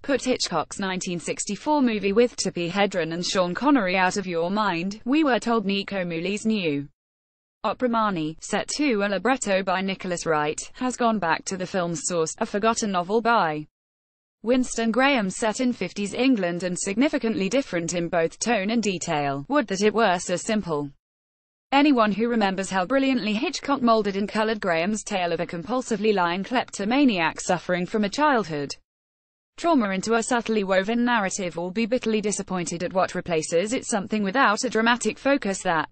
Put Hitchcock's 1964 movie with Tippi Hedren and Sean Connery out of your mind. We were told Nico Muhly's new opera Marnie, set to a libretto by Nicholas Wright, has gone back to the film's source, a forgotten novel by Winston Graham set in 50s England and significantly different in both tone and detail. Would that it were so simple. Anyone who remembers how brilliantly Hitchcock molded and colored Graham's tale of a compulsively lying kleptomaniac suffering from a childhood trauma into a subtly woven narrative will be bitterly disappointed at what replaces it, something without a dramatic focus that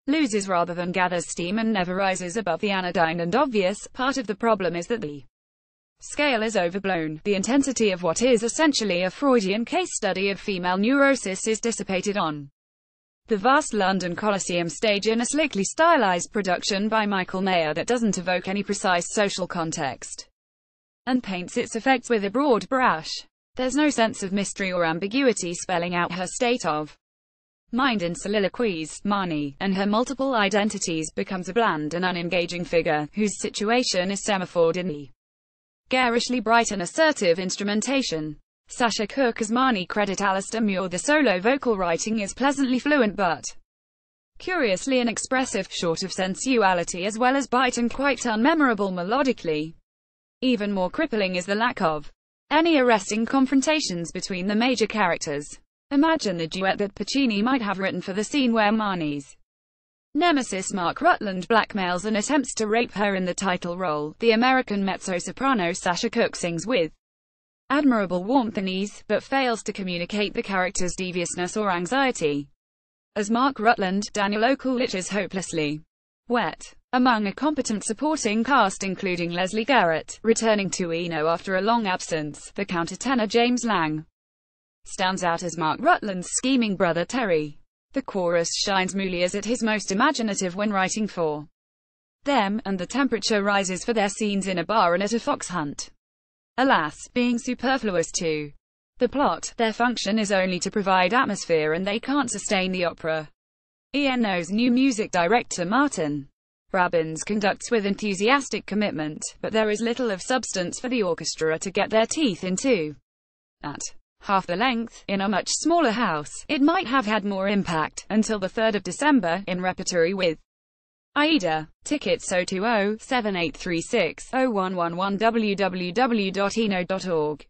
loses rather than gathers steam and never rises above the anodyne and obvious. Part of the problem is that the scale is overblown. The intensity of what is essentially a Freudian case study of female neurosis is dissipated on the vast London Coliseum stage in a slickly stylized production by Michael Mayer that doesn't evoke any precise social context and paints its effects with a broad brush. There's no sense of mystery or ambiguity spelling out her state of mind in soliloquies. Marnie, and her multiple identities, becomes a bland and unengaging figure, whose situation is semaphored in the garishly bright and assertive instrumentation. Sasha Cook as Marnie, credit Alistair Muir. The solo vocal writing is pleasantly fluent but curiously inexpressive, short of sensuality as well as bite, and quite unmemorable melodically. Even more crippling is the lack of any arresting confrontations between the major characters. Imagine the duet that Puccini might have written for the scene where Marnie's nemesis Mark Rutland blackmails and attempts to rape her in the title role. The American mezzo-soprano Sasha Cook sings with admirable warmth and ease, but fails to communicate the character's deviousness or anxiety. As Mark Rutland, Daniel Okulich is hopelessly wet among a competent supporting cast including Leslie Garrett, returning to Eno after a long absence. The countertenor James Lang stands out as Mark Rutland's scheming brother Terry. The chorus shines Muhly as at his most imaginative when writing for them, and the temperature rises for their scenes in a bar and at a fox hunt. Alas, being superfluous to the plot, their function is only to provide atmosphere and they can't sustain the opera. Eno's new music director Martin Robbins conducts with enthusiastic commitment, but there is little of substance for the orchestra to get their teeth into. At half the length, in a much smaller house, it might have had more impact, until the 3rd of December, in repertory with Aida. Tickets 020-7836-0111 www.eno.org